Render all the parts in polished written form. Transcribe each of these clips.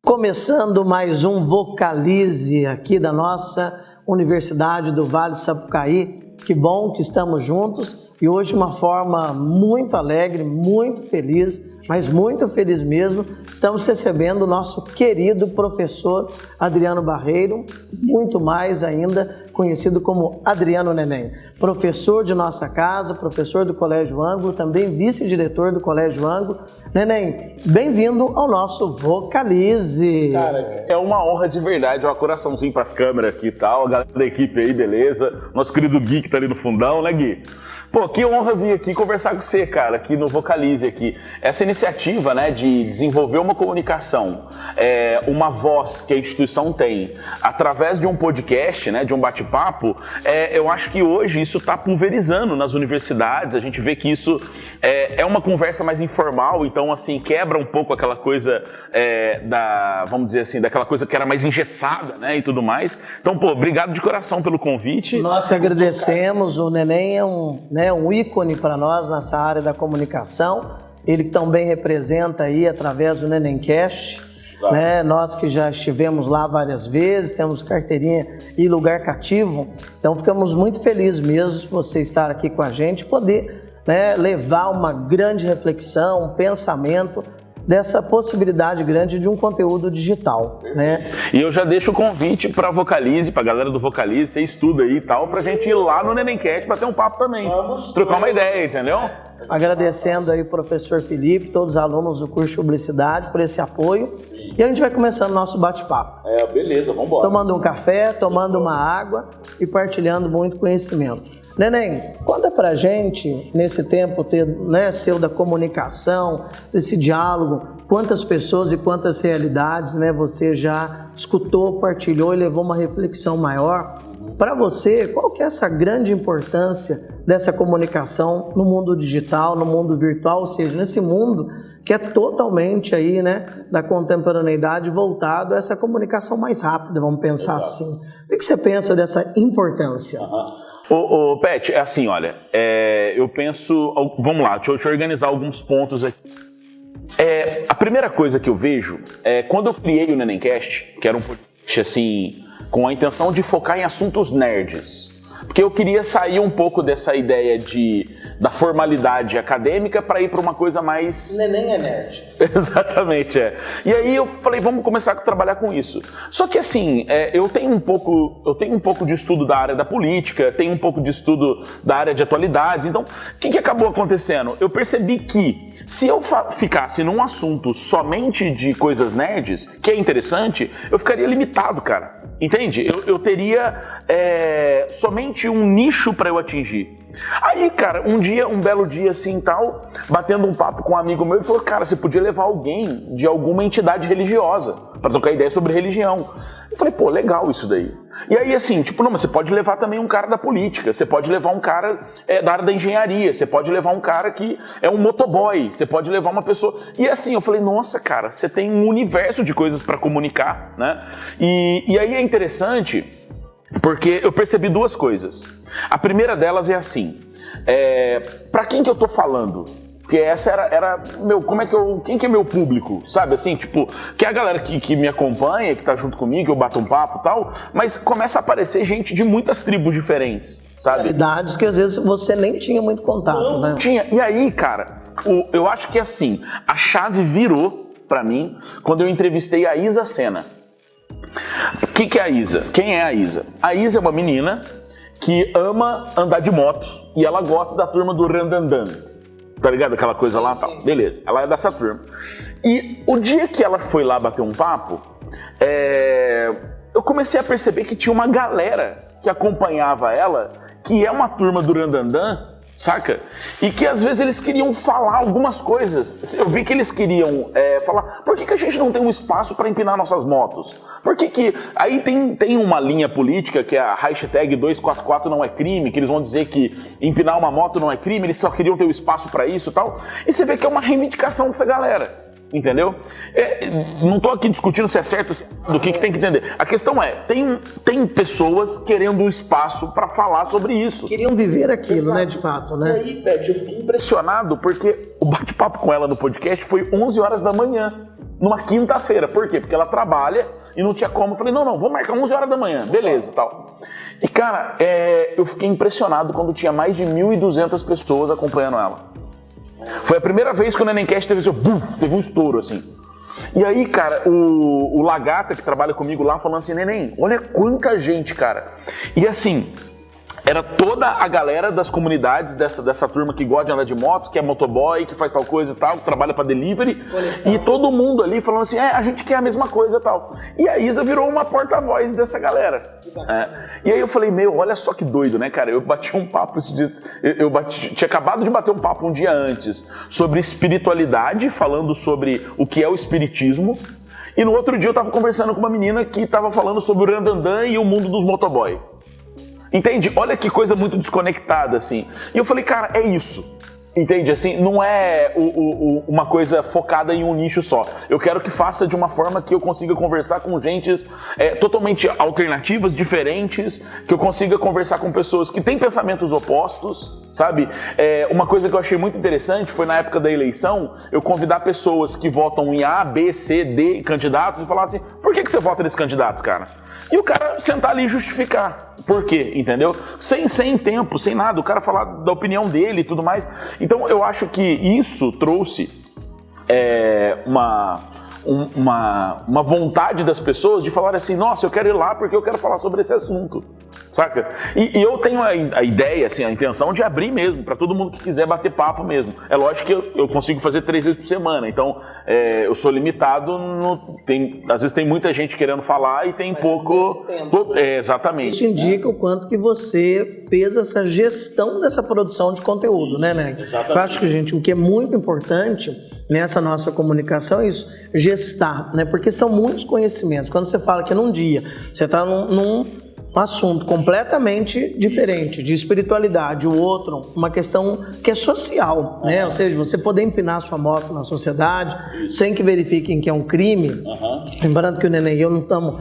Começando mais um Vocalize aqui da nossa Universidade do Vale do Sapucaí. Que bom que estamos juntos e hoje de uma forma muito alegre, muito feliz, mas muito feliz mesmo. Estamos recebendo o nosso querido professor Adriano Barreiro, muito mais ainda conhecido como Adriano Neném. Professor de nossa casa, professor do Colégio Ângulo, também vice-diretor do Colégio Ângulo. Neném, bem-vindo ao nosso Vocalize. Cara, é uma honra de verdade, um coraçãozinho para as câmeras aqui e tal, a galera da equipe aí, beleza? Nosso querido Gui que tá ali no fundão, né, Gui? Pô, que honra vir aqui conversar com você, cara, aqui no Vocalize aqui. Essa iniciativa, né, de desenvolver uma comunicação, uma voz que a instituição tem, através de um podcast, né, de um bate-papo, eu acho que hoje isso está pulverizando nas universidades, a gente vê que isso é uma conversa mais informal, então, assim, quebra um pouco aquela coisa vamos dizer assim, daquela coisa que era mais engessada, né, e tudo mais. Então, pô, obrigado de coração pelo convite. Nós agradecemos, o Neném é um ícone para nós nessa área da comunicação, ele também representa aí através do Nenemcast, né? Nós que já estivemos lá várias vezes, temos carteirinha e lugar cativo, então ficamos muito felizes mesmo de você estar aqui com a gente, poder, né, levar uma grande reflexão, um pensamento dessa possibilidade grande de um conteúdo digital, né? E eu já deixo o convite para Vocalize, para a galera do Vocalize, você estuda aí e tal, pra gente ir lá no Nenemcast bater um papo também. Vamos trocar uma ideia, entendeu? Agradecendo aí o professor Felipe, todos os alunos do curso de Publicidade por esse apoio. E a gente vai começando o nosso bate-papo. Beleza, vamos embora. Tomando um café, tomando uma água e partilhando muito conhecimento. Neném, conta pra gente, nesse tempo seu da comunicação, desse diálogo, quantas pessoas e quantas realidades, né, você já escutou, partilhou e levou uma reflexão maior. Para você, qual que é essa grande importância dessa comunicação no mundo digital, no mundo virtual, ou seja, nesse mundo que é totalmente aí, né, da contemporaneidade voltado a essa comunicação mais rápida, vamos pensar assim. O que você pensa dessa importância? Ô, Pet, é assim, olha, eu penso, vamos lá, deixa eu organizar alguns pontos aqui. A primeira coisa que eu vejo é quando eu criei o Nenemcast, que era um podcast assim, com a intenção de focar em assuntos nerds. Porque eu queria sair um pouco dessa ideia da formalidade acadêmica para ir para uma coisa mais... Neném é nerd. Exatamente, E aí eu falei, vamos começar a trabalhar com isso. Só que assim, eu tenho um pouco de estudo da área da política, tenho um pouco de estudo da área de atualidades. Então, o que acabou acontecendo? Eu percebi que se eu ficasse num assunto somente de coisas nerds, que é interessante, eu ficaria limitado, cara. Entende? Eu teria somente um nicho para eu atingir. Aí, cara, um belo dia assim tal, batendo um papo com um amigo meu, ele falou, cara, você podia levar alguém de alguma entidade religiosa para trocar ideia sobre religião. Eu falei, pô, legal isso daí. E aí, assim, não, mas você pode levar também um cara da política, você pode levar um cara da área da engenharia, você pode levar um cara que é um motoboy, você pode levar uma pessoa... E assim, eu falei, nossa, cara, você tem um universo de coisas para comunicar, né? E aí é interessante... Porque eu percebi duas coisas. A primeira delas é assim, para quem que eu tô falando? Porque essa era quem que é meu público, sabe assim, que é a galera que me acompanha, que tá junto comigo, eu bato um papo e tal, mas começa a aparecer gente de muitas tribos diferentes, sabe? Realidades que às vezes você nem tinha muito contato, né? Tinha, e aí, cara, eu acho que assim, a chave virou pra mim quando eu entrevistei a Isa Sena. O que é a Isa? Quem é a Isa? A Isa é uma menina que ama andar de moto e ela gosta da turma do Randandan. Tá ligado? Aquela coisa lá, tal. Beleza, ela é dessa turma. E o dia que ela foi lá bater um papo, eu comecei a perceber que tinha uma galera que acompanhava ela, que é uma turma do Randandan, saca? E que às vezes eles queriam falar algumas coisas. Eu vi que eles queriam falar, por que a gente não tem um espaço para empinar nossas motos? Por que aí tem uma linha política que é a hashtag 244 não é crime, que eles vão dizer que empinar uma moto não é crime, eles só queriam ter o espaço para isso e tal. E você vê que é uma reivindicação dessa galera. Entendeu? Não estou aqui discutindo se é certo do que tem que entender. A questão é, tem pessoas querendo um espaço para falar sobre isso. Queriam viver aquilo, exato, né, de fato, né? E aí, Beth, eu fiquei impressionado porque o bate-papo com ela no podcast foi 11 horas da manhã, numa quinta-feira. Por quê? Porque ela trabalha e não tinha como. Eu falei, não, vamos marcar 11 horas da manhã, beleza, tal. E, cara, eu fiquei impressionado quando tinha mais de 1.200 pessoas acompanhando ela. Foi a primeira vez que o Nenemcast teve um estouro, assim. E aí, cara, o Lagata, que trabalha comigo lá, falando assim, Neném, olha quanta gente, cara. E assim, era toda a galera das comunidades dessa turma que gosta de andar de moto, que é motoboy, que faz tal coisa e tal, que trabalha pra delivery. E todo mundo ali falando assim, a gente quer a mesma coisa e tal. E a Isa virou uma porta-voz dessa galera. E aí eu falei, olha só que doido, né, cara? Eu bati um papo esse dia, tinha acabado de bater um papo um dia antes sobre espiritualidade, falando sobre o que é o espiritismo. E no outro dia eu tava conversando com uma menina que tava falando sobre o Randandan e o mundo dos motoboy. Entende? Olha que coisa muito desconectada, assim. E eu falei, cara, é isso. Entende? Assim, não é uma coisa focada em um nicho só. Eu quero que faça de uma forma que eu consiga conversar com gentes totalmente alternativas, diferentes, que eu consiga conversar com pessoas que têm pensamentos opostos, sabe? Uma coisa que eu achei muito interessante foi na época da eleição, eu convidar pessoas que votam em A, B, C, D candidatos e falar assim, por que você vota nesse candidato, cara? E o cara sentar ali e justificar. Por quê? Entendeu? Sem tempo, sem nada. O cara falar da opinião dele e tudo mais. Então, eu acho que isso trouxe uma vontade das pessoas de falar assim, nossa, eu quero ir lá porque eu quero falar sobre esse assunto. Saca? E eu tenho a ideia, assim, a intenção de abrir mesmo, para todo mundo que quiser bater papo mesmo. É lógico que eu consigo fazer 3 vezes por semana, então eu sou limitado, às vezes tem muita gente querendo falar e tem mas pouco... exatamente. Isso indica o quanto que você fez essa gestão dessa produção de conteúdo, né? Exatamente. Eu acho que, gente, o que é muito importante nessa nossa comunicação é isso, gestar, né? Porque são muitos conhecimentos. Quando você fala que num dia você está num assunto completamente diferente, de espiritualidade, o outro, uma questão que é social, né? Ou seja, você poder empinar sua moto na sociedade sem que verifiquem que é um crime. Lembrando que o Neném e eu não estamos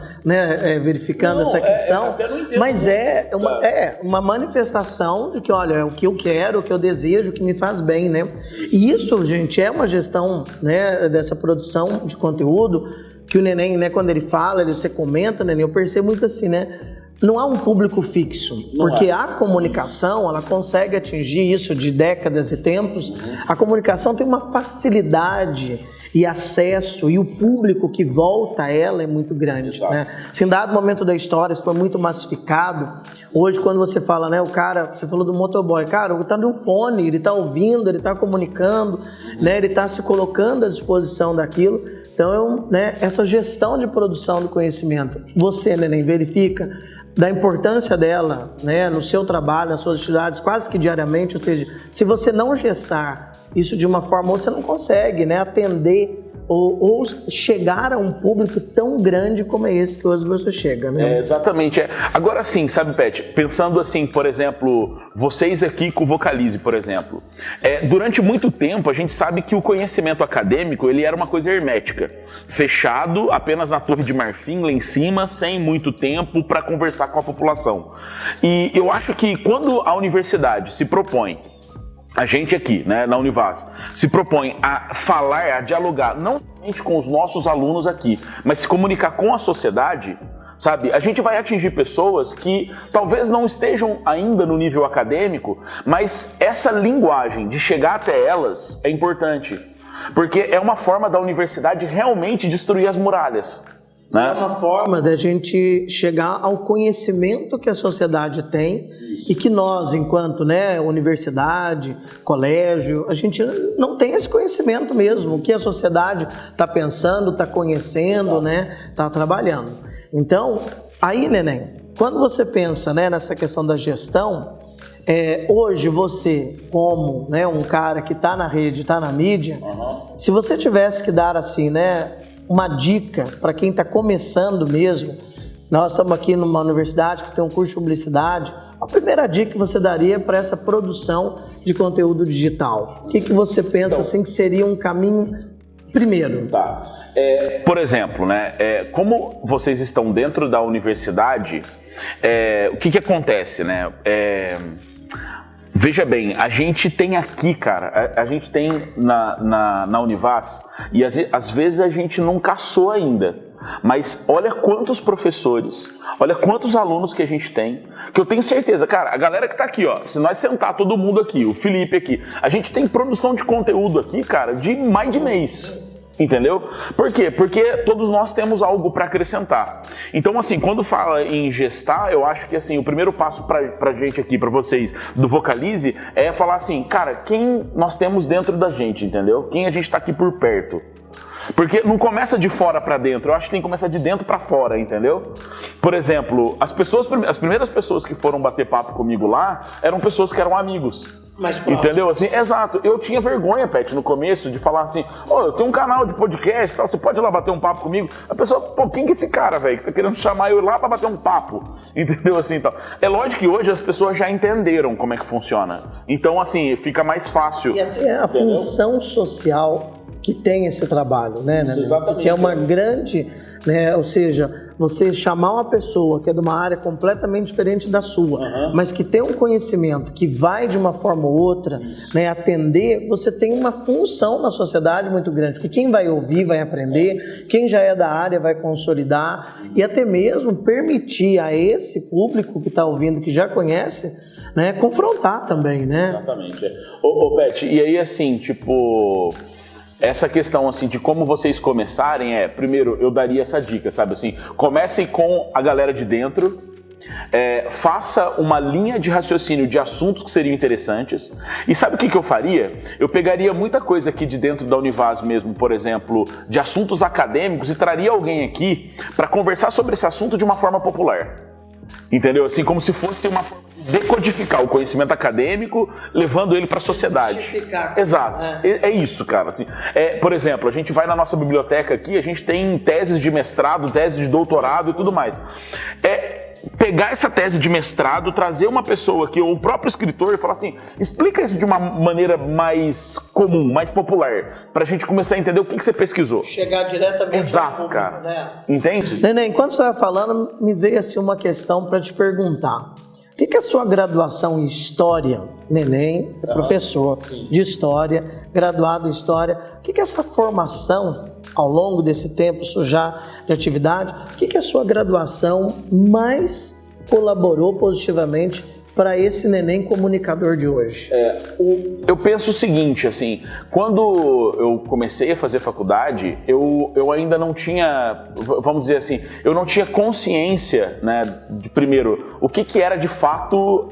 verificando essa questão, mas é uma manifestação de que, olha, é o que eu quero, o que eu desejo, o que me faz bem, né? E isso, gente, é uma gestão, né, dessa produção de conteúdo que o Neném, né, quando ele fala, você comenta, Neném, eu percebo muito assim, né? Não há um público fixo, porque a comunicação, ela consegue atingir isso de décadas e tempos. A comunicação tem uma facilidade e acesso, e o público que volta a ela é muito grande, né? Se em dado momento da história isso foi muito massificado, hoje quando você fala, né, o cara, você falou do motoboy, cara, ele tá no fone, ele tá ouvindo, ele tá comunicando, né, ele tá se colocando à disposição daquilo. Então, essa gestão de produção do conhecimento, você, Neném, verifica da importância dela, né, no seu trabalho, nas suas atividades, quase que diariamente. Ou seja, se você não gestar isso de uma forma, você não consegue, né, atender ou chegar a um público tão grande como é esse que hoje você chega, né? Exatamente. Agora sim, sabe, Pet, pensando assim, por exemplo, vocês aqui com o Vocalize, por exemplo, durante muito tempo a gente sabe que o conhecimento acadêmico, ele era uma coisa hermética, fechado apenas na Torre de Marfim, lá em cima, sem muito tempo para conversar com a população. E eu acho que quando a universidade se propõe, a gente aqui, né, na Univas, se propõe a falar, a dialogar, não somente com os nossos alunos aqui, mas se comunicar com a sociedade, sabe? A gente vai atingir pessoas que talvez não estejam ainda no nível acadêmico, mas essa linguagem de chegar até elas é importante, porque é uma forma da universidade realmente destruir as muralhas. Né? É uma forma da gente chegar ao conhecimento que a sociedade tem. Isso. E que nós, enquanto, né, universidade, colégio, a gente não tem esse conhecimento mesmo, o que a sociedade está pensando, está conhecendo, né, está trabalhando. Então, aí, Neném, quando você pensa, né, nessa questão da gestão, hoje você, como, né, um cara que está na rede, está na mídia, se você tivesse que dar assim, né, uma dica para quem está começando mesmo, nós estamos aqui numa universidade que tem um curso de publicidade, a primeira dica que você daria para essa produção de conteúdo digital? O que você pensa assim que seria um caminho primeiro? Tá. Por exemplo, né, como vocês estão dentro da universidade, o que acontece, né? Veja bem, a gente tem aqui, cara, a gente tem na Univas, e às vezes a gente não caçou ainda, mas olha quantos professores, olha quantos alunos que a gente tem, que eu tenho certeza, cara, a galera que tá aqui, ó, se nós sentar todo mundo aqui, o Felipe aqui, a gente tem produção de conteúdo aqui, cara, de mais de mês. Entendeu? Por quê? Porque todos nós temos algo para acrescentar. Então, assim, quando fala em gestar, eu acho que, assim, o primeiro passo pra gente aqui, pra vocês, do Vocalize, é falar assim, cara, quem nós temos dentro da gente, entendeu? Quem a gente tá aqui por perto. Porque não começa de fora para dentro, eu acho que tem que começar de dentro para fora, entendeu? Por exemplo, as primeiras pessoas que foram bater papo comigo lá eram pessoas que eram amigos. Mais próximo. Entendeu? Assim, exato. Eu tinha vergonha, Pet, no começo, de falar assim, eu tenho um canal de podcast, tal, você pode ir lá bater um papo comigo? A pessoa, pô, quem que é esse cara, velho, que tá querendo chamar eu lá pra bater um papo? Entendeu? Assim, então. É lógico que hoje as pessoas já entenderam como é que funciona. Então, assim, fica mais fácil. E até a função social que tem esse trabalho, né? Isso, exatamente. Que é uma grande, né? Ou seja, você chamar uma pessoa que é de uma área completamente diferente da sua, mas que tem um conhecimento que vai de uma forma ou outra, né, atender, você tem uma função na sociedade muito grande, porque quem vai ouvir vai aprender, quem já é da área vai consolidar e até mesmo permitir a esse público que está ouvindo, que já conhece, né, confrontar também, né? Exatamente. Ô, Pet, e aí assim, tipo... Essa questão, assim, de como vocês começarem primeiro, eu daria essa dica, sabe, assim, comecem com a galera de dentro, faça uma linha de raciocínio de assuntos que seriam interessantes, e sabe o que eu faria? Eu pegaria muita coisa aqui de dentro da Univas mesmo, por exemplo, de assuntos acadêmicos, e traria alguém aqui para conversar sobre esse assunto de uma forma popular. Entendeu? Assim, como se fosse uma forma de decodificar o conhecimento acadêmico, levando ele para a sociedade. Exato. É isso, cara. Assim, por exemplo, a gente vai na nossa biblioteca aqui, a gente tem teses de mestrado, teses de doutorado e tudo mais. Pegar essa tese de mestrado, trazer uma pessoa aqui, ou o próprio escritor, e falar assim, explica isso de uma maneira mais comum, mais popular, pra gente começar a entender o que você pesquisou. Chegar diretamente Exato, ao público, cara. né? Entende? Neném, enquanto você estava falando, me veio assim uma questão para te perguntar. O que é a sua graduação em História? Neném é professor de História, graduado em História. O que é essa formação ao longo desse tempo já de atividade? O que a sua graduação mais colaborou positivamente para esse neném comunicador de hoje? Eu penso o seguinte, assim, quando eu comecei a fazer faculdade, eu ainda não tinha, vamos dizer assim, eu não tinha consciência, né, de, primeiro, o que era de fato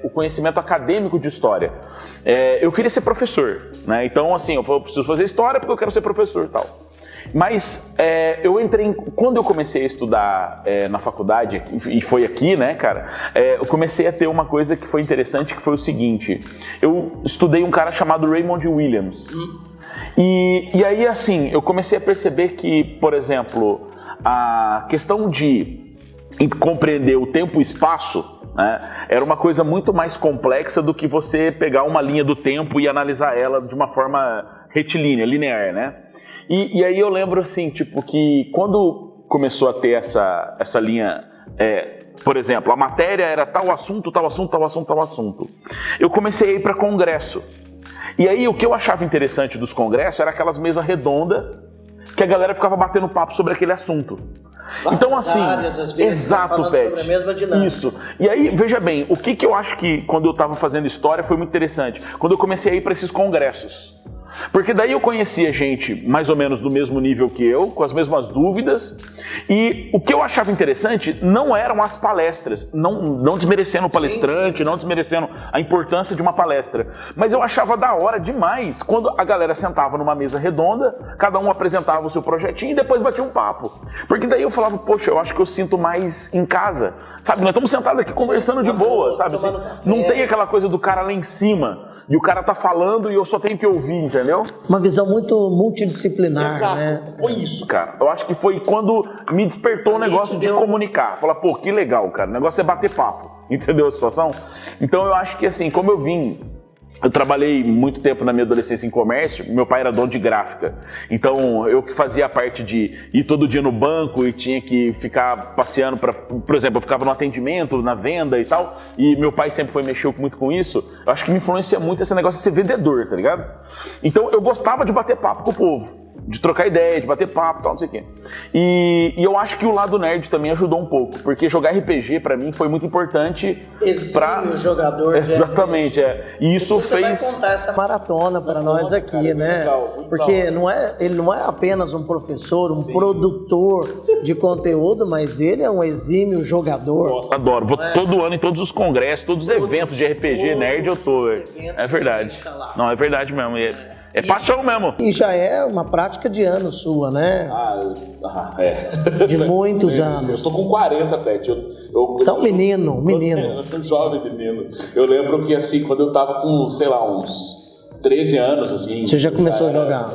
o conhecimento acadêmico de história. Eu queria ser professor, né, então assim, eu preciso fazer história porque eu quero ser professor e tal. Mas quando eu comecei a estudar na faculdade, e foi aqui, né, cara, eu comecei a ter uma coisa que foi interessante, que foi o seguinte, eu estudei um cara chamado Raymond Williams, e aí, assim, eu comecei a perceber que, por exemplo, a questão de compreender o tempo e espaço, né, era uma coisa muito mais complexa do que você pegar uma linha do tempo e analisar ela de uma forma retilínea, linear, né? E aí eu lembro, assim, tipo, que quando começou a ter essa linha, por exemplo, a matéria era tal assunto, tal assunto, tal assunto, tal assunto. Eu comecei a ir para congresso. E aí o que eu achava interessante dos congressos era aquelas mesas redondas que a galera ficava batendo papo sobre aquele assunto. Então, assim, exato, Pet. Isso. E aí, veja bem, o que eu acho que quando eu estava fazendo história foi muito interessante? Quando eu comecei a ir para esses congressos. Porque daí eu conhecia gente mais ou menos do mesmo nível que eu, com as mesmas dúvidas, e o que eu achava interessante não eram as palestras, não desmerecendo o palestrante, não desmerecendo a importância de uma palestra, mas eu achava da hora demais quando a galera sentava numa mesa redonda, cada um apresentava o seu projetinho e depois batia um papo. Porque daí eu falava, poxa, eu acho que eu sinto mais em casa, sabe? Nós estamos sentados aqui conversando de boa, sabe? Assim, não tem aquela coisa do cara lá em cima, e o cara tá falando e eu só tenho que ouvir, entendeu? Uma visão muito multidisciplinar, exato, né? Foi isso, cara. Eu acho que foi quando me despertou o negócio de comunicar. Falar, pô, que legal, cara. O negócio é bater papo. Entendeu a situação? Então eu acho que, assim, como eu vim Eu trabalhei muito tempo na minha adolescência em comércio, meu pai era dono de gráfica. Então, eu que fazia a parte de ir todo dia no banco e tinha que ficar passeando por exemplo, eu ficava no atendimento, na venda e tal, e meu pai sempre mexeu muito com isso. Eu acho que me influencia muito esse negócio de ser vendedor, tá ligado? Então, eu gostava de bater papo com o povo, de trocar ideia, de bater papo e tal, não sei o quê. E eu acho que o lado nerd também ajudou um pouco, porque jogar RPG pra mim foi muito importante para o jogador. Exatamente, E isso você fez. Vai contar essa maratona para nós aqui, cara, né? Porque ele não é apenas um professor, um produtor de conteúdo, mas ele é um exímio jogador. Nossa, adoro. Vou todo ano em todos os congressos, todos os eventos de RPG nerd eu tô, velho. É verdade. Não, é verdade mesmo. É paixão mesmo. E já é uma prática de anos sua, né? De muitos anos. Eu sou com 40, Pet. Então, menino. Jovem menino. Eu lembro que, assim, quando eu tava com, sei lá, uns 13 anos, assim... Você já começou a jogar?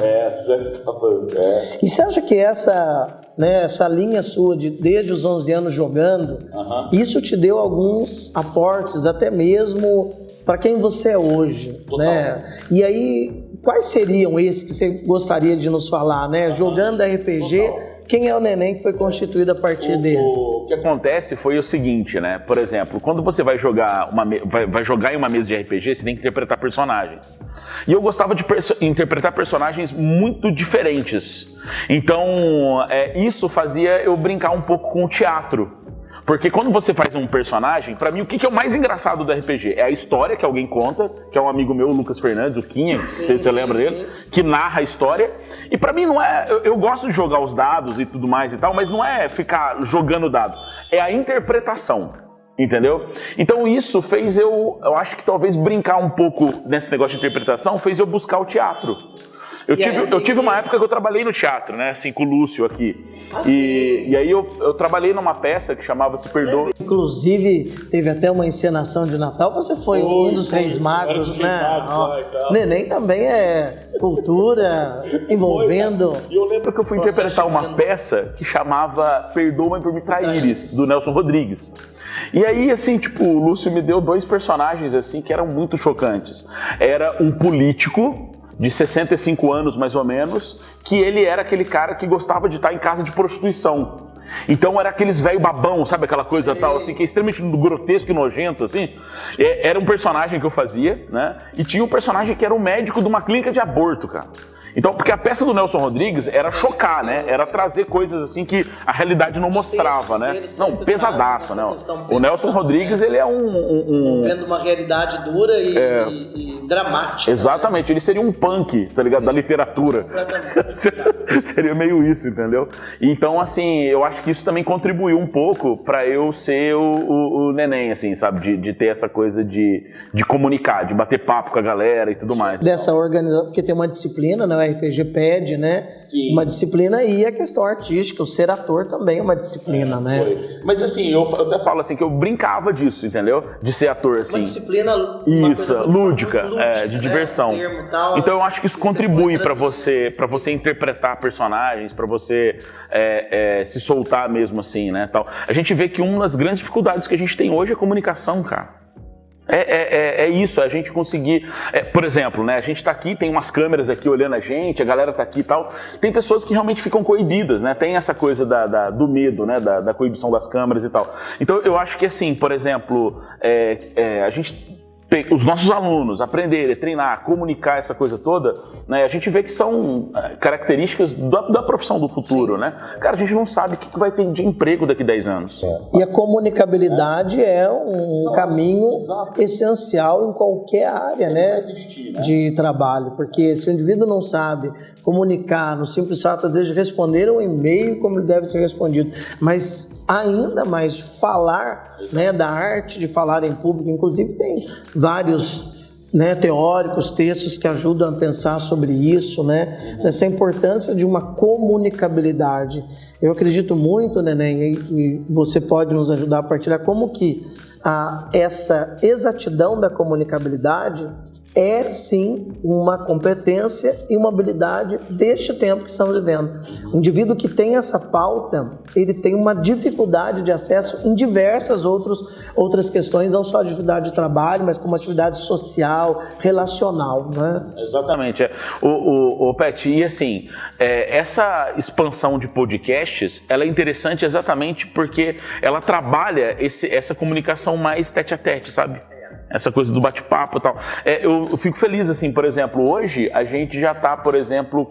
E você acha que essa linha sua de desde os 11 anos jogando, isso te deu alguns aportes, até mesmo para quem você é hoje, né? E aí, quais seriam esses que você gostaria de nos falar, né? Jogando RPG, quem é o Neném que foi constituído a partir dele? O que acontece foi o seguinte, né? Por exemplo, quando você vai jogar vai jogar em uma mesa de RPG, você tem que interpretar personagens. E eu gostava de interpretar personagens muito diferentes. Então, isso fazia eu brincar um pouco com o teatro. Porque quando você faz um personagem, pra mim o que é o mais engraçado do RPG? É a história que alguém conta, que é um amigo meu, o Lucas Fernandes, o Quinha, você lembra dele? Que narra a história. E pra mim não é... Eu gosto de jogar os dados e tudo mais e tal, mas não é ficar jogando dado. É a interpretação. Entendeu? Então isso fez eu acho que talvez brincar um pouco nesse negócio de interpretação, fez eu buscar o teatro. Eu tive uma época que eu trabalhei no teatro, né? Assim, com o Lúcio aqui. E aí eu trabalhei numa peça que chamava-se Perdoa. Inclusive, teve até uma encenação de Natal. Você foi um dos Reis Magos, né? Neném também é cultura envolvendo... E eu lembro que eu fui interpretar uma peça que chamava Perdoa-me por me traíres, do Nelson Rodrigues. E aí, assim, tipo, o Lúcio me deu 2 personagens, assim, que eram muito chocantes. Era um político de 65 anos, mais ou menos, que ele era aquele cara que gostava de estar em casa de prostituição. Então era aqueles velho babão, sabe aquela coisa tal, assim, que é extremamente grotesco e nojento, assim. Era um personagem que eu fazia, né? E tinha um personagem que era um médico de uma clínica de aborto, cara. Então, porque a peça do Nelson Rodrigues era chocar, né? Era trazer coisas assim que a realidade não mostrava, né? Não, pesadaço, né? O Nelson Rodrigues, ele é vendo uma realidade dura e dramática. Exatamente, ele seria um punk, tá ligado? Da literatura. Seria meio isso, entendeu? Então, assim, eu acho que isso também contribuiu um pouco pra eu ser o Neném, assim, sabe? De ter essa coisa de comunicar, de bater papo com a galera e tudo mais. Dessa organização, porque tem uma disciplina, né? O RPG pede, né? Sim. Uma disciplina, e a questão artística, o ser ator também é uma disciplina, né? Foi. Mas assim, eu até falo assim, que eu brincava disso, entendeu? De ser ator, assim. Uma disciplina lúdica, de diversão. Né? Então eu acho que isso contribui para você interpretar personagens, para você se soltar mesmo assim, né? Tal. A gente vê que uma das grandes dificuldades que a gente tem hoje é a comunicação, cara. É isso, a gente conseguir... por exemplo, né, a gente tá aqui, tem umas câmeras aqui olhando a gente, a galera tá aqui e tal. Tem pessoas que realmente ficam coibidas, né? Tem essa coisa do medo, né? Da coibição das câmeras e tal. Então eu acho que assim, por exemplo, a gente... Os nossos alunos aprenderem, treinar, comunicar essa coisa toda, né, a gente vê que são características da profissão do futuro, né? Cara, a gente não sabe o que vai ter de emprego daqui a 10 anos. E a comunicabilidade é um caminho essencial em qualquer área, né, de trabalho, porque se o indivíduo não sabe comunicar no simples fato, às vezes, de responder um e-mail como ele deve ser respondido, mas ainda mais falar, né, da arte de falar em público, inclusive tem vários, né, teóricos, textos que ajudam a pensar sobre isso, né, essa importância de uma comunicabilidade. Eu acredito muito, Neném, e você pode nos ajudar a partilhar como que essa exatidão da comunicabilidade é sim uma competência e uma habilidade deste tempo que estamos vivendo. O indivíduo que tem essa falta, ele tem uma dificuldade de acesso em diversas outras questões, não só atividade de trabalho, mas como atividade social, relacional, né? Exatamente. O Pet, e assim, essa expansão de podcasts, ela é interessante exatamente porque ela trabalha essa comunicação mais tete-a-tete, sabe? Essa coisa do bate-papo e tal. Eu fico feliz, assim, por exemplo, hoje a gente já tá, por exemplo,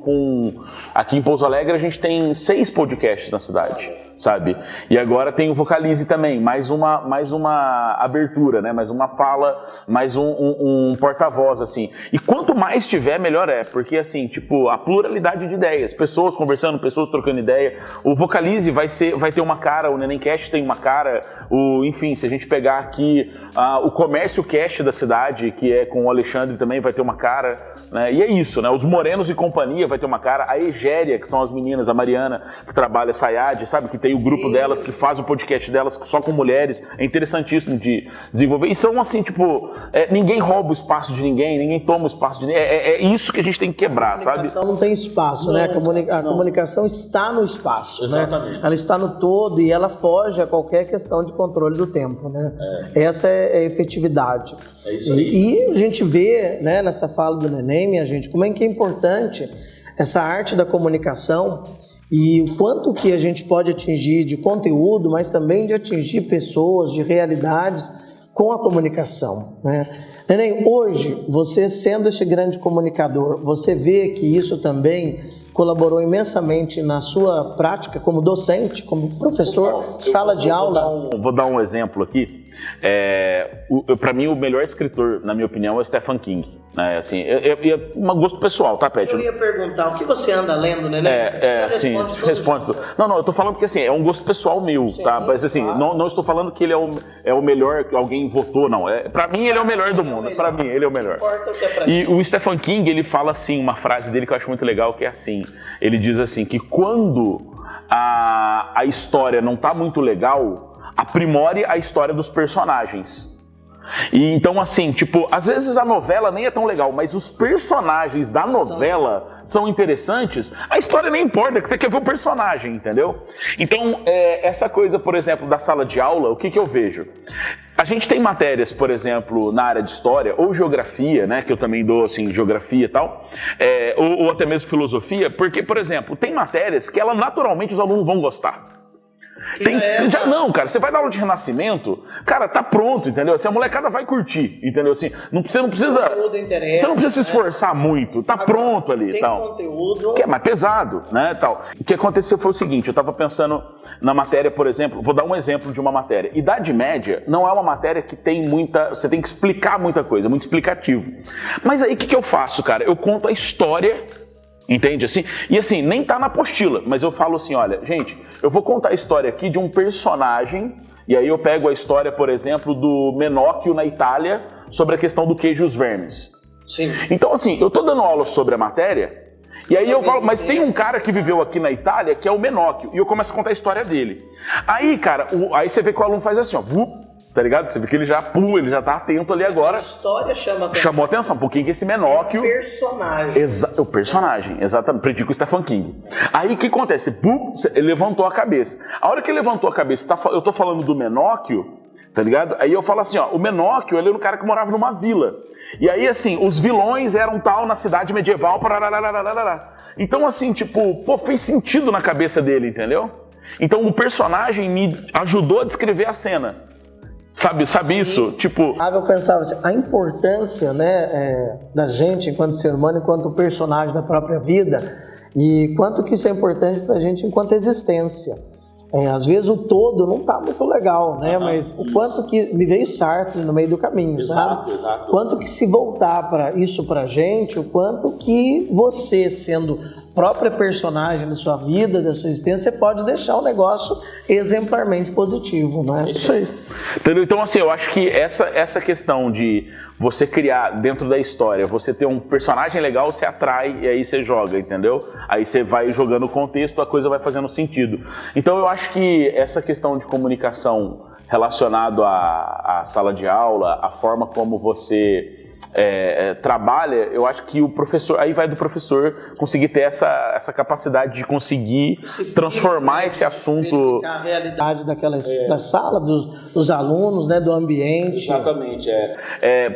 aqui em Pouso Alegre a gente tem 6 podcasts na cidade, sabe? E agora tem o Vocalize também, mais uma abertura, né? Mais uma fala, mais um porta-voz, assim. E quanto mais tiver, melhor é, porque, assim, tipo, a pluralidade de ideias, pessoas conversando, pessoas trocando ideia. O Vocalize vai ter uma cara, o Nenemcast tem uma cara, enfim, se a gente pegar aqui o Comércio Cast da cidade, que é com o Alexandre também, vai ter uma cara, né? E é isso, né? Os Morenos e Companhia vai ter uma cara, a Egéria, que são as meninas, a Mariana, que trabalha Sayad, sabe? Que tem o grupo delas, que faz o podcast delas só com mulheres, é interessantíssimo de desenvolver. E são assim, tipo, ninguém rouba o espaço de ninguém toma o espaço de ninguém, é isso que a gente tem que quebrar, sabe? A comunicação não tem espaço, né? A comunicação está no espaço, exatamente, né? Ela está no todo e ela foge a qualquer questão de controle do tempo, né? Essa é a efetividade. É isso aí. E a gente vê, né, nessa fala do Neném, minha gente, como é que é importante essa arte da comunicação e o quanto que a gente pode atingir de conteúdo, mas também de atingir pessoas, de realidades com a comunicação, né? Neném, hoje, você sendo esse grande comunicador, você vê que isso também colaborou imensamente na sua prática como docente, como professor, sala de aula? Vou dar um exemplo aqui. Para mim, o melhor escritor, na minha opinião, é o Stephen King. Né? Assim, é um gosto pessoal, tá, Pet? Eu ia perguntar, o que você anda lendo, né? Sim, responde tudo. Não, eu tô falando porque assim, é um gosto pessoal meu, sim, tá? Mas assim, claro. não estou falando que ele é o melhor que alguém votou, não. Pra mim, ele é o melhor do mundo. Pra mim, ele é o melhor. E o Stephen King, ele fala assim, uma frase dele que eu acho muito legal, que é assim, ele diz assim, que quando a história não tá muito legal, aprimore a história dos personagens. E então, assim, tipo, às vezes a novela nem é tão legal, mas os personagens da novela são interessantes, a história nem importa, que você quer ver o personagem, entendeu? Então, essa coisa, por exemplo, da sala de aula, o que eu vejo? A gente tem matérias, por exemplo, na área de história, ou geografia, né, que eu também dou, assim, geografia e tal, ou até mesmo filosofia, porque, por exemplo, tem matérias que ela naturalmente os alunos vão gostar. Não, cara, você vai dar aula de renascimento, cara, tá pronto, entendeu? Assim, a molecada vai curtir, entendeu? Assim, você não precisa se esforçar muito, tá pronto ali, tem tal. Conteúdo que é mais pesado, né, tal. O que aconteceu foi o seguinte, eu tava pensando na matéria, por exemplo, vou dar um exemplo de uma matéria. Idade Média não é uma matéria que tem você tem que explicar muita coisa, muito explicativo. Mas aí o que eu faço, cara? Eu conto a história. Entende? Assim? E assim, nem tá na apostila, mas eu falo assim, olha, gente, eu vou contar a história aqui de um personagem, e aí eu pego a história, por exemplo, do Menóquio na Itália, sobre a questão do queijo e os vermes. Sim. Então assim, eu tô dando aula sobre a matéria, e aí eu falo, mas tem um cara que viveu aqui na Itália, que é o Menóquio, e eu começo a contar a história dele. Aí, cara, aí você vê que o aluno faz assim, ó, tá ligado? Você vê que ele já pula, ele já tá atento ali agora. A história chamou atenção, porque esse Menóquio... O personagem. O personagem, exatamente. Aprendi com o Stephen King. Aí o que acontece? Ele levantou a cabeça. A hora que ele levantou a cabeça, eu tô falando do Menóquio, tá ligado? Aí eu falo assim, ó, o Menóquio, ele era um cara que morava numa vila. E aí, assim, os vilões eram tal na cidade medieval, pararararararara. Então, assim, tipo, fez sentido na cabeça dele, entendeu? Então, o personagem me ajudou a descrever a cena. Sabe isso? Tipo... Eu pensava assim, a importância, né, da gente enquanto ser humano, enquanto personagem da própria vida, e quanto que isso é importante pra gente enquanto existência. Às vezes o todo não tá muito legal, né? Mas o quanto que me veio Sartre no meio do caminho, sabe? Exato. Quanto que se voltar para isso pra gente, o quanto que você, sendo própria personagem da sua vida, da sua existência, você pode deixar o negócio exemplarmente positivo, né? Isso aí. Entendeu? Então, assim, eu acho que essa questão de você criar dentro da história, você ter um personagem legal, você atrai e aí você joga, entendeu? Aí você vai jogando o contexto, a coisa vai fazendo sentido. Então, eu acho que essa questão de comunicação relacionado à sala de aula, a forma como você trabalha, eu acho que o professor, aí vai do professor conseguir ter essa capacidade de conseguir transformar esse assunto... A realidade da sala, dos alunos, né, do ambiente. Exatamente,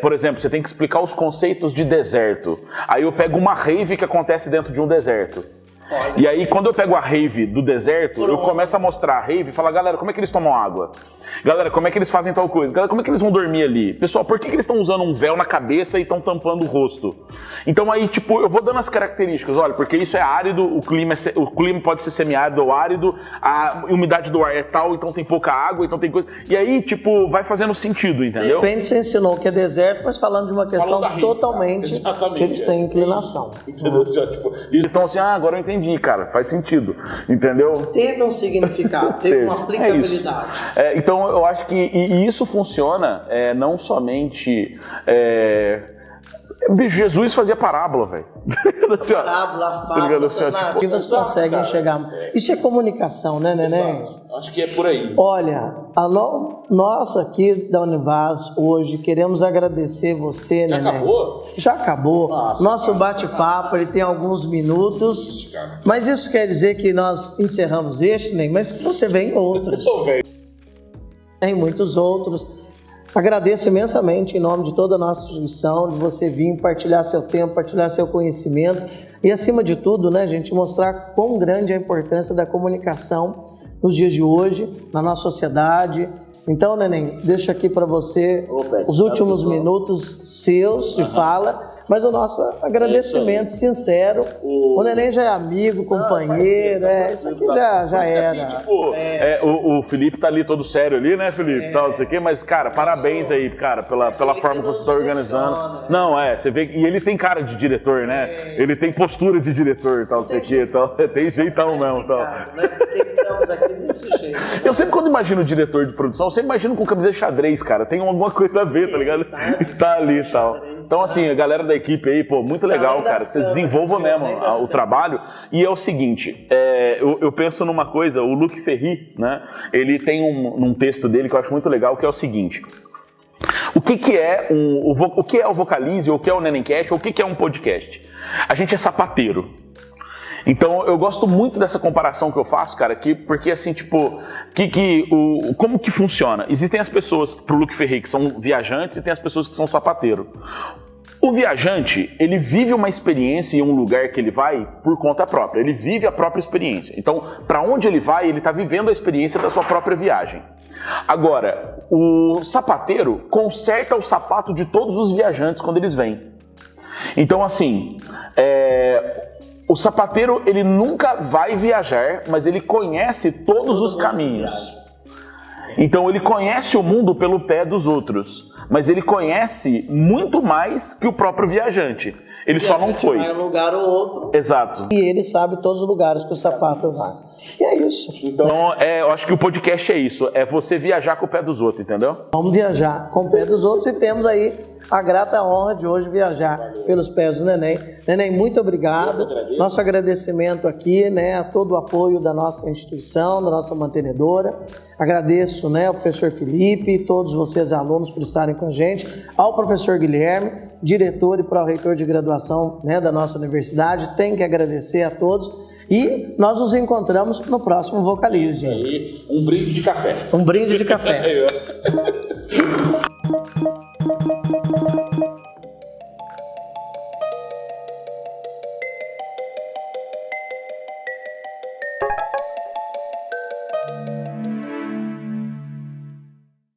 por exemplo, você tem que explicar os conceitos de deserto. Aí eu pego uma rave que acontece dentro de um deserto. Olha. E aí, quando eu pego a rave do deserto, eu começo a mostrar a rave e falar, galera, como é que eles tomam água? Galera, como é que eles fazem tal coisa? Galera, como é que eles vão dormir ali? Pessoal, por que eles estão usando um véu na cabeça e estão tampando o rosto? Então aí, tipo, eu vou dando as características. Olha, porque isso é árido, o clima pode ser semiárido ou árido, a umidade do ar é tal, então tem pouca água, então tem coisa... E aí, tipo, vai fazendo sentido, entendeu? De repente você ensinou que é deserto, mas falando de uma questão totalmente que eles têm inclinação. Entendeu? Eles estão assim, agora eu entendi, cara, faz sentido, entendeu? Teve um significado, teve uma aplicabilidade. Então eu acho que isso funciona não somente... Jesus fazia parábola, velho. Parábola, fábula, essas narrativas conseguem enxergar. Isso é comunicação, né, Neném? Acho que é por aí. Olha, nós aqui da Univaz hoje queremos agradecer você, Neném. Já acabou? Já acabou. Nossa, nosso bate-papo, ele tem alguns minutos, mas isso quer dizer que nós encerramos este, Neném, mas você vem em outros. Tem muitos outros. Agradeço imensamente em nome de toda a nossa instituição, de você vir partilhar seu tempo, partilhar seu conhecimento e, acima de tudo, né, gente, mostrar quão grande é a importância da comunicação nos dias de hoje, na nossa sociedade. Então, Neném, deixo aqui para você os últimos minutos seus de fala, mas o nosso agradecimento sincero. O Neném já é amigo, companheiro, isso aqui já era. Assim, tipo, o Felipe tá ali todo sério ali, né, Felipe? Tal, não sei o quê, mas, cara, parabéns aí, cara, pela forma que você está organizando. Não, você vê, e ele tem cara de diretor, né? Ele tem postura de diretor, tal, não sei o quê, tal. Tem jeitão mesmo, tal. Estamos aqui desse jeito. Eu sempre, quando imagino o diretor de produção, eu sempre imagino com camisa de xadrez, cara. Tem alguma coisa a ver, tá ligado? Tá ali e tal. Então, assim, a galera da equipe aí, pô, muito legal, cara. Que vocês desenvolvam mesmo o trabalho. E é o seguinte, eu penso numa coisa, o Luc Ferry, né? Ele tem um texto dele que eu acho muito legal, que é o seguinte. O que é o Vocalize, ou o que é o Nenemcast, ou o que é um podcast? A gente é sapateiro. Então, eu gosto muito dessa comparação que eu faço, cara, porque assim, tipo, como que funciona? Existem as pessoas, pro Luc Ferry, que são viajantes, e tem as pessoas que são sapateiro. O viajante, ele vive uma experiência em um lugar que ele vai por conta própria, ele vive a própria experiência. Então, para onde ele vai, ele está vivendo a experiência da sua própria viagem. Agora, o sapateiro conserta o sapato de todos os viajantes quando eles vêm. Então, assim, o sapateiro, ele nunca vai viajar, mas ele conhece todos os caminhos. Então ele conhece o mundo pelo pé dos outros, mas ele conhece muito mais que o próprio viajante. Ele só não foi. Vai um lugar ou outro. Exato. E ele sabe todos os lugares que o sapato vai. E é isso. Então, eu acho que o podcast é isso. É você viajar com o pé dos outros, entendeu? Vamos viajar com o pé dos outros e temos aí a grata honra de hoje viajar pelos pés do Neném. Neném, muito obrigado. Nosso agradecimento aqui, né, a todo o apoio da nossa instituição, da nossa mantenedora. Agradeço, né, ao professor Felipe e todos vocês alunos por estarem com a gente, ao professor Guilherme, diretor e pró-reitor de graduação, né, da nossa universidade. Tenho que agradecer a todos e nós nos encontramos no próximo Vocalize. Isso aí, um brinde de café. Um brinde de café.